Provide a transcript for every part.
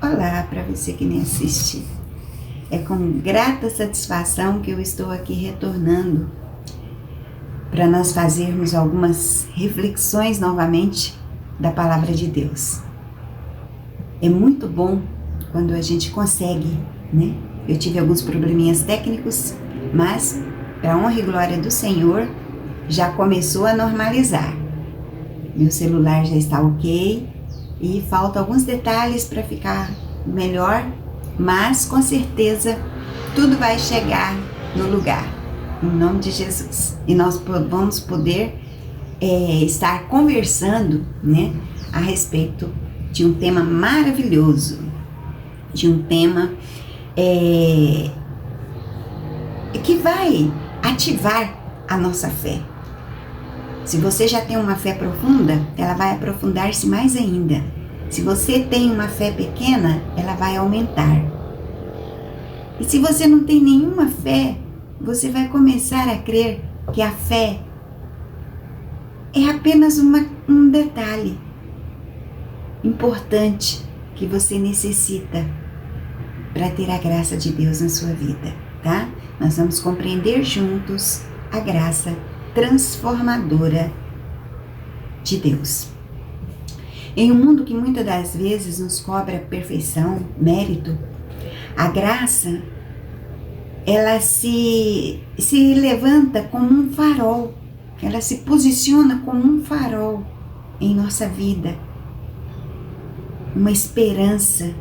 Olá para você que me assiste. É com grata satisfação que eu estou aqui retornando para nós fazermos algumas reflexões novamente da Palavra de Deus. É muito bom quando a gente consegue, né? Eu tive alguns probleminhas técnicos, mas para honra e glória do Senhor, já começou a normalizar. Meu celular já está ok e falta alguns detalhes para ficar melhor, mas com certeza tudo vai chegar no lugar, em nome de Jesus. E nós vamos poder estar conversando, né, a respeito de um tema maravilhoso, de um tema que vai ativar a nossa fé. Se você já tem uma fé profunda, ela vai aprofundar-se mais ainda. Se você tem uma fé pequena, ela vai aumentar. E se você não tem nenhuma fé, você vai começar a crer que a fé é apenas um detalhe importante que você necessita para ter a graça de Deus na sua vida, tá? Nós vamos compreender juntos a graça transformadora de Deus. Em um mundo que muitas das vezes nos cobra perfeição, mérito, a graça, ela se levanta como um farol, ela se posiciona como um farol em nossa vida, uma esperança,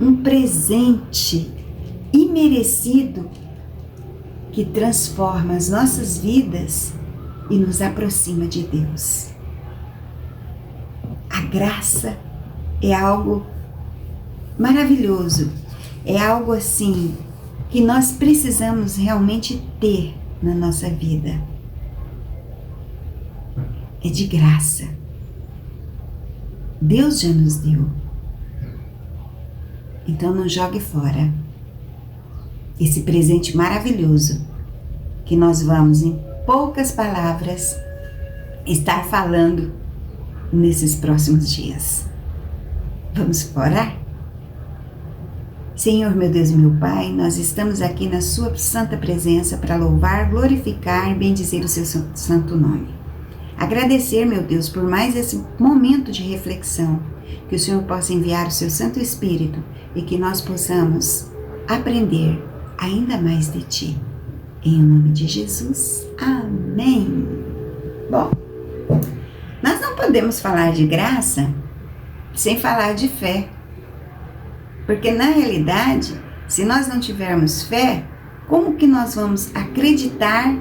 um presente imerecido que transforma as nossas vidas e nos aproxima de Deus. A graça é algo maravilhoso, é algo assim que nós precisamos realmente ter na nossa vida. É de graça. Deus já nos deu. Então não jogue fora esse presente maravilhoso que nós vamos, em poucas palavras, estar falando nesses próximos dias. Vamos orar? Senhor, meu Deus e meu Pai, nós estamos aqui na sua santa presença para louvar, glorificar e bendizer o seu santo nome. Agradecer, meu Deus, por mais esse momento de reflexão, que o Senhor possa enviar o seu Santo Espírito e que nós possamos aprender ainda mais de Ti. Em nome de Jesus, amém. Bom, nós não podemos falar de graça sem falar de fé. Porque na realidade, se nós não tivermos fé, como que nós vamos acreditar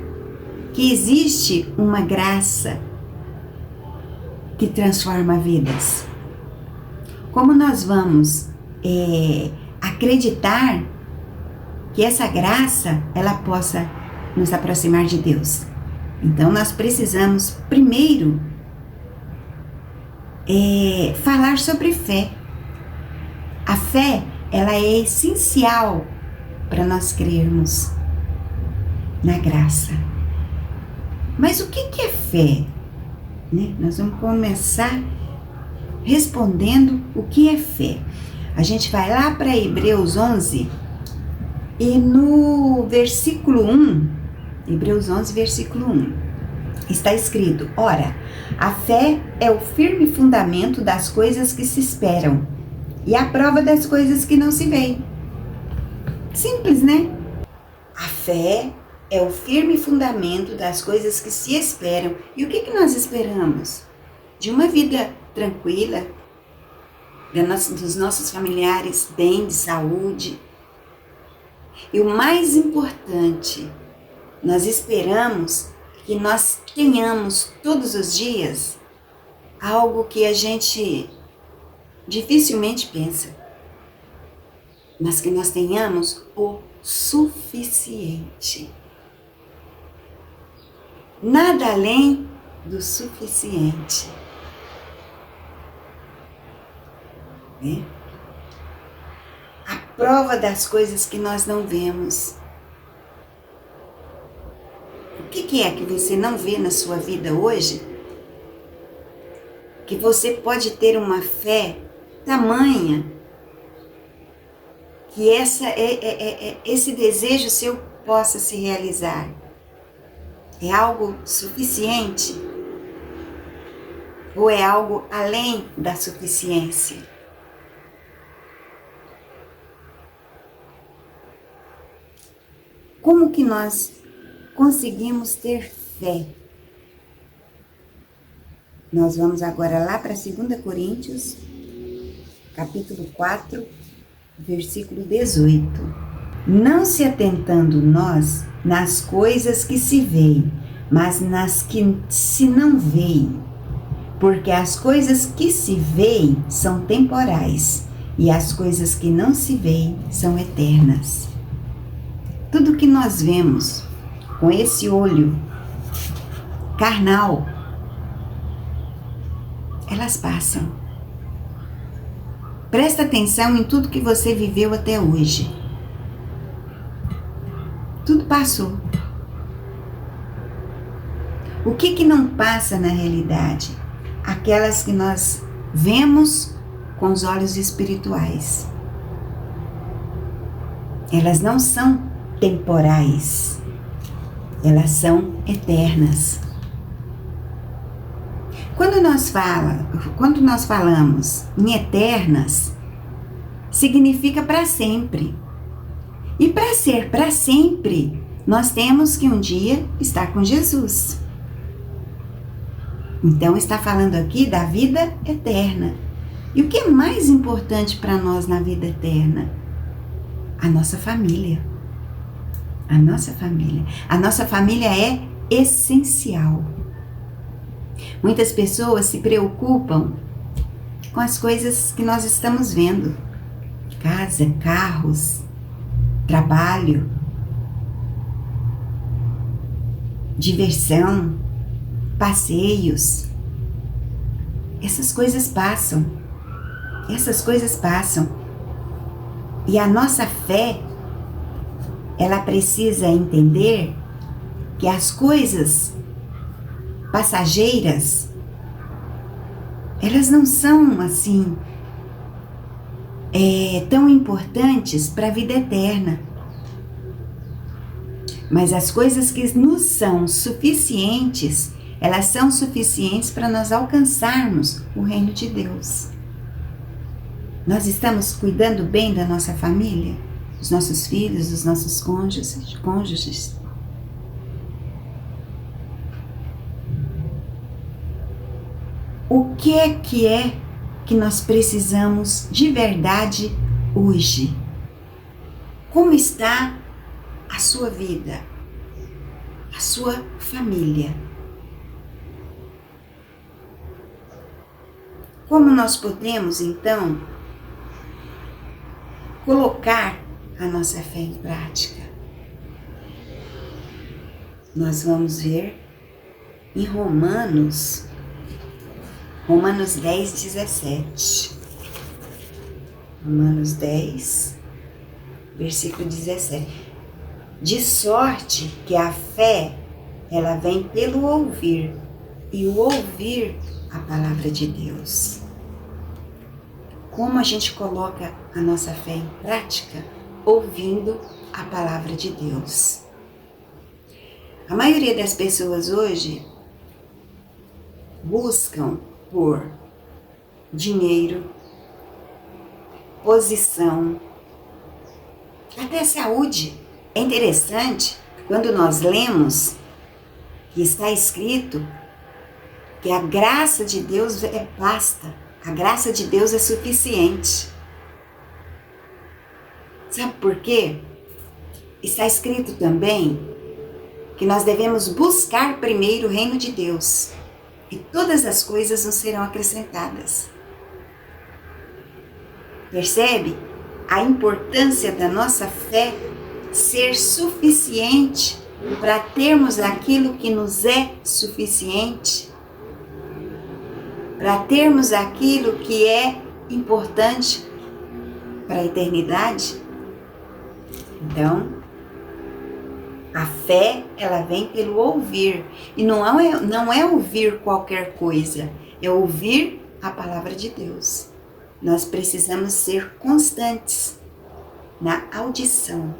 que existe uma graça que transforma vidas? Como nós vamos acreditar que essa graça ela possa nos aproximar de Deus? Então nós precisamos primeiro falar sobre fé. A fé, ela é essencial para nós crermos na graça. Mas o que é fé? Né? Nós vamos começar respondendo o que é fé. A gente vai lá para Hebreus 11 e no versículo 1, Hebreus 11, versículo 1, está escrito: Ora, a fé é o firme fundamento das coisas que se esperam e a prova das coisas que não se veem. Simples, né? A fé é o firme fundamento das coisas que se esperam. E o que nós esperamos? De uma vida tranquila, dos nossos familiares bem, de saúde. E o mais importante, nós esperamos que nós tenhamos todos os dias algo que a gente dificilmente pensa, mas que nós tenhamos o suficiente. Nada além do suficiente. Né? A prova das coisas que nós não vemos. O que é que você não vê na sua vida hoje? Que você pode ter uma fé tamanha que esse desejo seu possa se realizar? É algo suficiente? Ou é algo além da suficiência? Como que nós conseguimos ter fé? Nós vamos agora lá para 2 Coríntios, capítulo 4, versículo 18. Não se atentando nós nas coisas que se veem, mas nas que se não veem. Porque as coisas que se veem são temporais, e as coisas que não se veem são eternas. Tudo que nós vemos com esse olho carnal, elas passam. Presta atenção em tudo que você viveu até hoje. Tudo passou. O que não passa na realidade? Aquelas que nós vemos com os olhos espirituais. Elas não são temporais. Elas são eternas. Quando nós falamos em eternas, significa para sempre. E para ser para sempre, nós temos que um dia estar com Jesus. Então está falando aqui da vida eterna. E o que é mais importante para nós na vida eterna? A nossa família. A nossa família. A nossa família é essencial. Muitas pessoas se preocupam com as coisas que nós estamos vendo. Casa, carros, trabalho, diversão, passeios. Essas coisas passam. Essas coisas passam. E a nossa fé, ela precisa entender que as coisas passageiras, elas não são assim tão importantes para a vida eterna. Mas as coisas que nos são suficientes, elas são suficientes para nós alcançarmos o reino de Deus. Nós estamos cuidando bem da nossa família, dos nossos filhos, dos nossos cônjuges. O que é que nós precisamos de verdade hoje? Como está a sua vida, a sua família? Como nós podemos, então, colocar a nossa fé em prática? Nós vamos ver em Romanos 10, 17. Romanos 10, versículo 17. De sorte que a fé, ela vem pelo ouvir, e o ouvir a palavra de Deus. Como a gente coloca a nossa fé em prática? Ouvindo a palavra de Deus. A maioria das pessoas hoje buscam por dinheiro, posição, até saúde. É interessante quando nós lemos que está escrito que a graça de Deus basta, a graça de Deus é suficiente. Sabe por quê? Está escrito também que nós devemos buscar primeiro o reino de Deus. E todas as coisas nos serão acrescentadas. Percebe a importância da nossa fé ser suficiente para termos aquilo que nos é suficiente? Para termos aquilo que é importante para a eternidade? Então, a fé, ela vem pelo ouvir. E não é ouvir qualquer coisa, é ouvir a palavra de Deus. Nós precisamos ser constantes. na audição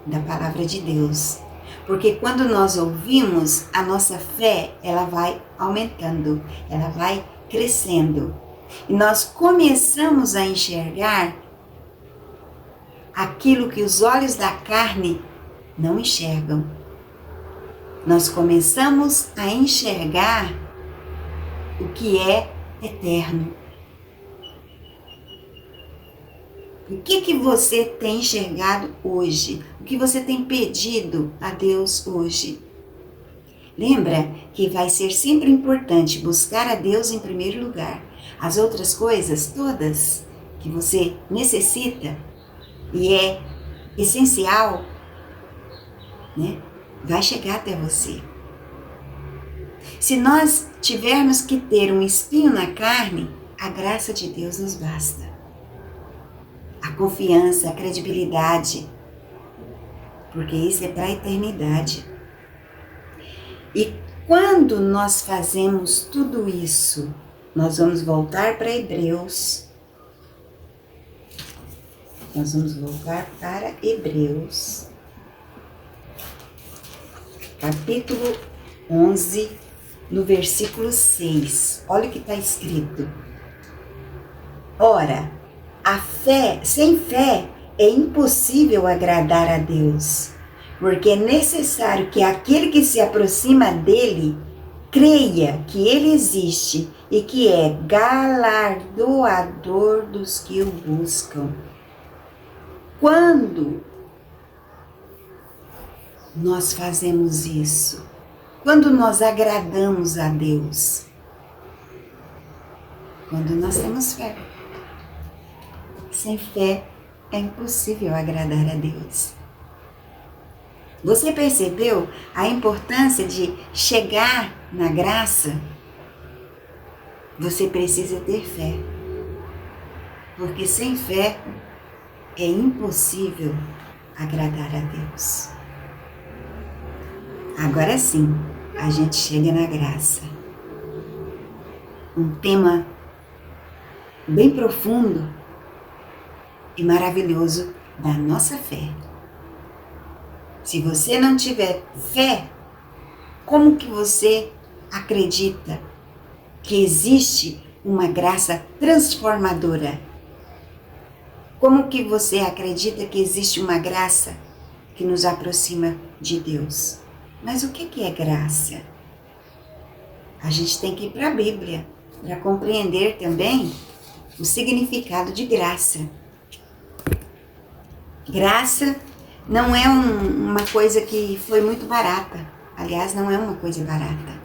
da palavra de Deus. Porque quando nós ouvimos, a nossa fé, ela vai aumentando, ela vai crescendo. E nós começamos a enxergar aquilo que os olhos da carne não enxergam. Nós começamos a enxergar o que é eterno. O que você tem enxergado hoje? O que você tem pedido a Deus hoje? Lembra que vai ser sempre importante buscar a Deus em primeiro lugar. As outras coisas todas que você necessita e é essencial, né, vai chegar até você. Se nós tivermos que ter um espinho na carne, a graça de Deus nos basta. A confiança, a credibilidade, porque isso é para a eternidade. E quando nós fazemos tudo isso, nós vamos voltar para Hebreus. Nós vamos voltar para Hebreus, capítulo 11, no versículo 6. Olha o que está escrito. Ora, sem fé é impossível agradar a Deus, porque é necessário que aquele que se aproxima dele creia que ele existe e que é galardoador dos que o buscam. Quando nós fazemos isso? Quando nós agradamos a Deus? Quando nós temos fé. Sem fé é impossível agradar a Deus. Você percebeu a importância de chegar na graça? Você precisa ter fé. Porque sem fé é impossível agradar a Deus. Agora sim, a gente chega na graça. Um tema bem profundo e maravilhoso da nossa fé. Se você não tiver fé, como que você acredita que existe uma graça transformadora? Como que você acredita que existe uma graça que nos aproxima de Deus? Mas o que é graça? A gente tem que ir para a Bíblia para compreender também o significado de graça. Graça não é uma coisa que foi muito barata. Aliás, não é uma coisa barata.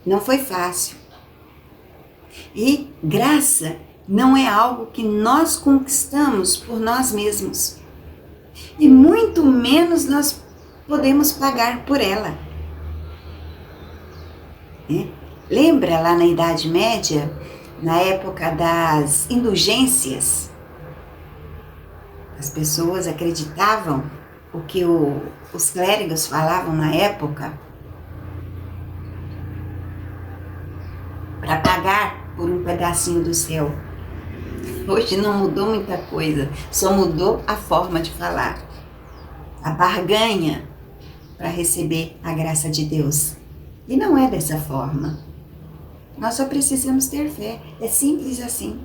Não foi fácil. E graça não é algo que nós conquistamos por nós mesmos. E muito menos nós podemos pagar por ela. Lembra lá na Idade Média, na época das indulgências? As pessoas acreditavam o que os clérigos falavam na época para pagar por um pedacinho do céu. Hoje não mudou muita coisa, só mudou a forma de falar. A barganha para receber a graça de Deus. E não é dessa forma. Nós só precisamos ter fé. É simples assim.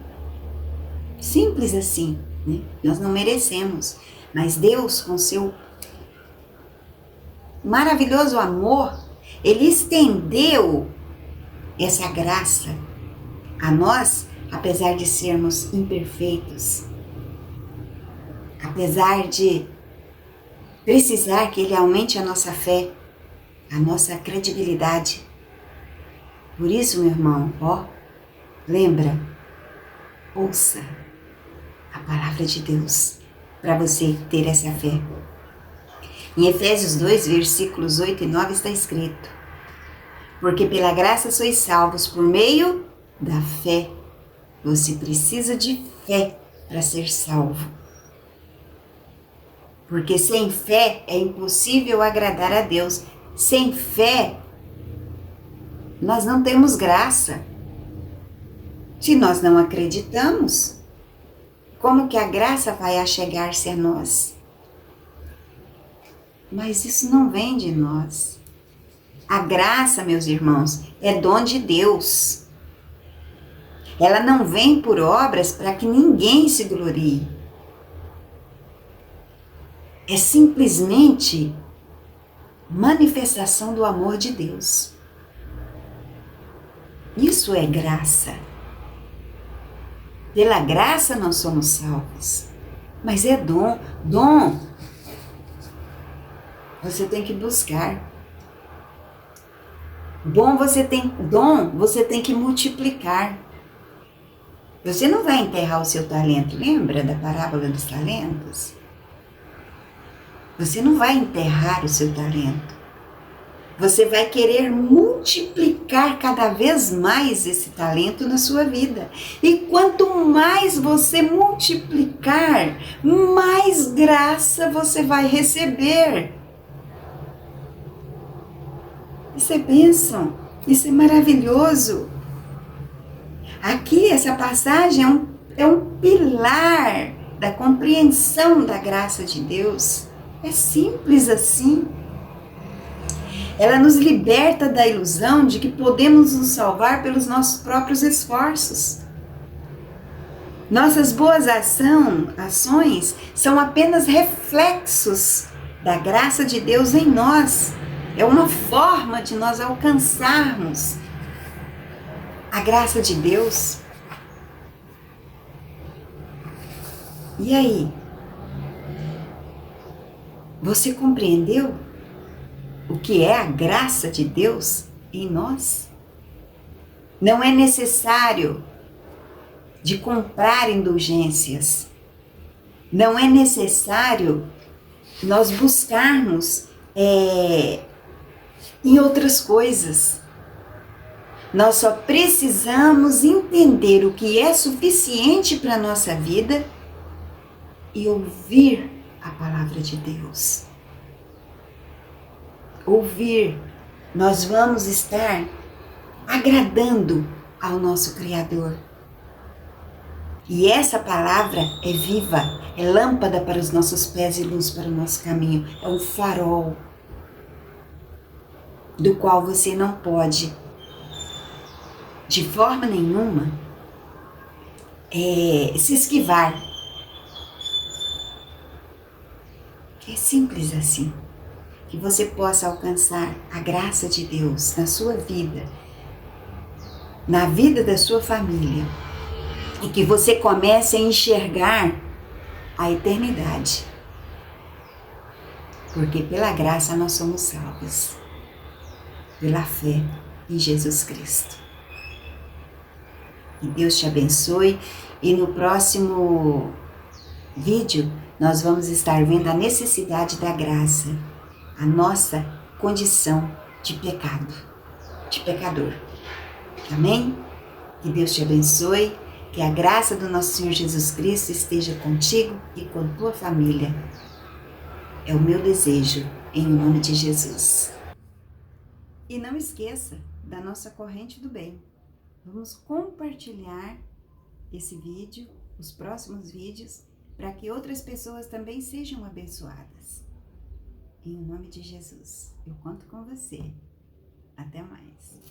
Simples assim. Né? Nós não merecemos. Mas Deus, com seu maravilhoso amor, Ele estendeu essa graça a nós, apesar de sermos imperfeitos. Apesar de precisar que Ele aumente a nossa fé, a nossa credibilidade. Por isso, meu irmão, lembra, ouça a palavra de Deus para você ter essa fé. Em Efésios 2, versículos 8 e 9 está escrito: porque pela graça sois salvos por meio da fé. Você precisa de fé para ser salvo. Porque sem fé é impossível agradar a Deus. Sem fé, nós não temos graça. Se nós não acreditamos, Como que a graça vai achegar-se a nós? Mas isso não vem de nós. A graça, meus irmãos, é dom de Deus. Ela não vem por obras para que ninguém se glorie. É simplesmente manifestação do amor de Deus. Isso é graça. Pela graça nós somos salvos. Mas é dom. Dom você tem que buscar. Dom você tem que multiplicar. Você não vai enterrar o seu talento. Lembra da parábola dos talentos? Você não vai enterrar o seu talento. Você vai querer multiplicar cada vez mais esse talento na sua vida. E quanto mais você multiplicar, mais graça você vai receber. Isso é bênção, isso é maravilhoso. Aqui, essa passagem é um pilar da compreensão da graça de Deus. É simples assim. Ela nos liberta da ilusão de que podemos nos salvar pelos nossos próprios esforços. Nossas boas ações são apenas reflexos da graça de Deus em nós. É uma forma de nós alcançarmos a graça de Deus. E aí? Você compreendeu o que é a graça de Deus em nós? Não é necessário de comprar indulgências. Não é necessário nós buscarmos em outras coisas. Nós só precisamos entender o que é suficiente para a nossa vida e ouvir a palavra de Deus. Ouvir, nós vamos estar agradando ao nosso Criador. E essa palavra é viva, é lâmpada para os nossos pés e luz para o nosso caminho. É um farol do qual você não pode, de forma nenhuma, se esquivar. É simples assim. Que você possa alcançar a graça de Deus na sua vida, na vida da sua família, e que você comece a enxergar a eternidade. Porque pela graça nós somos salvos, pela fé em Jesus Cristo. Que Deus te abençoe e no próximo vídeo nós vamos estar vendo a necessidade da graça, a nossa condição de pecado, de pecador. Amém? Que Deus te abençoe, que a graça do nosso Senhor Jesus Cristo esteja contigo e com tua família. É o meu desejo, em nome de Jesus. E não esqueça da nossa corrente do bem. Vamos compartilhar esse vídeo, os próximos vídeos, para que outras pessoas também sejam abençoadas. Em nome de Jesus, eu conto com você. Até mais.